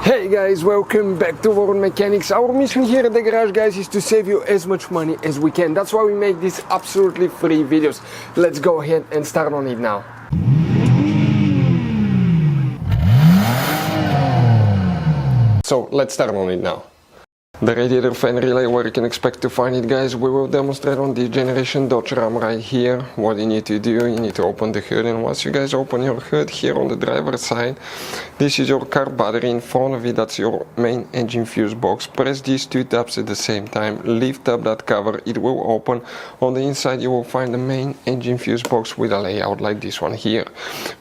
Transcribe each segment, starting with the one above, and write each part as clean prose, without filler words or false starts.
Hey guys, welcome back to World Mechanics. Our mission here at the garage, guys, is to save you as much money as we can. That's why we make these absolutely free videos. Let's go ahead and start on it now. So let's start on it now. The radiator fan relay, where you can expect to find it, guys, we will demonstrate on this generation Dodge Ram right here. What you need to do, you need to open the hood, and once you guys open your hood here on the driver's side, this is your car battery. In front of it, that's your main engine fuse box. Press these two tabs at the same time, lift up that cover, it will open. On the inside you will find the main engine fuse box with a layout like this one here.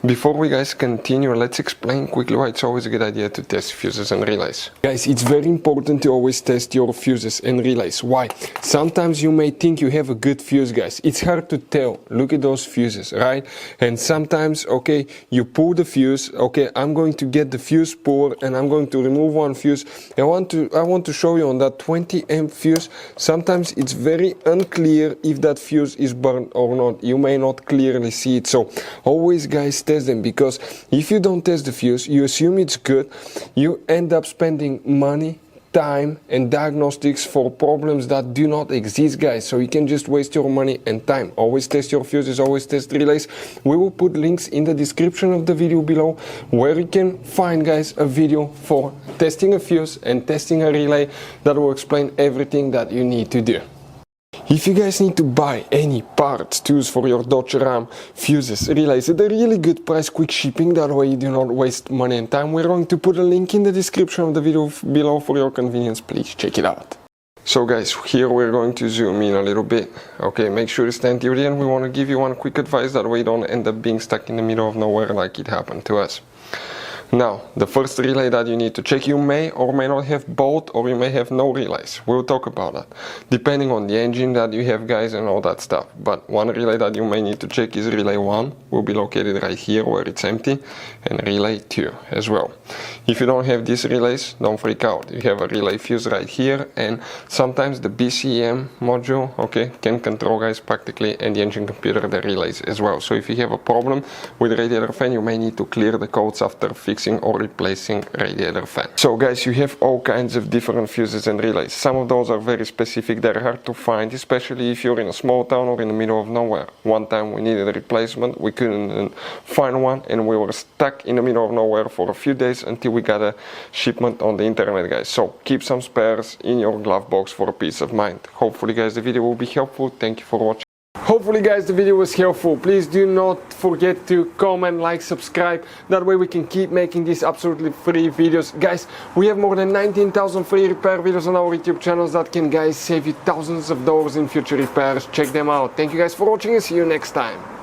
Before we guys continue, let's explain quickly why it's always a good idea to test fuses and relays. Guys, it's very important to always test your fuses and relays. Why? Sometimes you may think you have a good fuse, guys. It's hard to tell. Look at those fuses, right? And sometimes, okay, you pull the fuse. Okay, I'm going to get the fuse puller and I'm going to remove one fuse. I want to show you on that 20 amp fuse. Sometimes it's very unclear if that fuse is burned or not. You may not clearly see it. So always, guys, test them, because if you don't test the fuse, you assume it's good. You end up spending money, time and diagnostics for problems that do not exist, guys. So you can just waste your money and time. Always test your fuses, always test relays. We will put links in the description of the video below where you can find, guys, a video for testing a fuse and testing a relay that will explain everything that you need to do. If you guys need to buy any parts, tools for your Dodge Ram, fuses, relays at a really good price, quick shipping, that way you do not waste money and time, we're going to put a link in the description of the video below for your convenience. Please check it out. So guys, here we're going to zoom in a little bit. Okay, make sure you stand till the end. We want to give you one quick advice, that way you don't end up being stuck in the middle of nowhere like it happened to us. Now, the first relay that you need to check, you may or may not have both, or you may have no relays. We'll talk about that, depending on the engine that you have, guys, and all that stuff. But one relay that you may need to check is relay 1, will be located right here where it's empty, and relay 2 as well. If you don't have these relays, don't freak out. You have a relay fuse right here, and sometimes the BCM module, okay, can control, guys, practically, and the engine computer, the relays as well. So if you have a problem with the radiator fan, you may need to clear the codes after fixing or replacing radiator fan. So guys, you have all kinds of different fuses and relays. Some of those are very specific, they're hard to find, especially if you're in a small town or in the middle of nowhere. One time we needed a replacement, we couldn't find one, and we were stuck in the middle of nowhere for a few days until we got a shipment on the internet, guys. So keep some spares in your glove box for peace of mind. Hopefully, guys, the video will be helpful. Thank you for watching. Hopefully, guys, the video was helpful. Please do not forget to comment, like, subscribe. That way we can keep making these absolutely free videos. Guys, we have more than 19,000 free repair videos on our YouTube channels that can, guys, save you thousands of dollars in future repairs. Check them out. Thank you guys for watching and see you next time.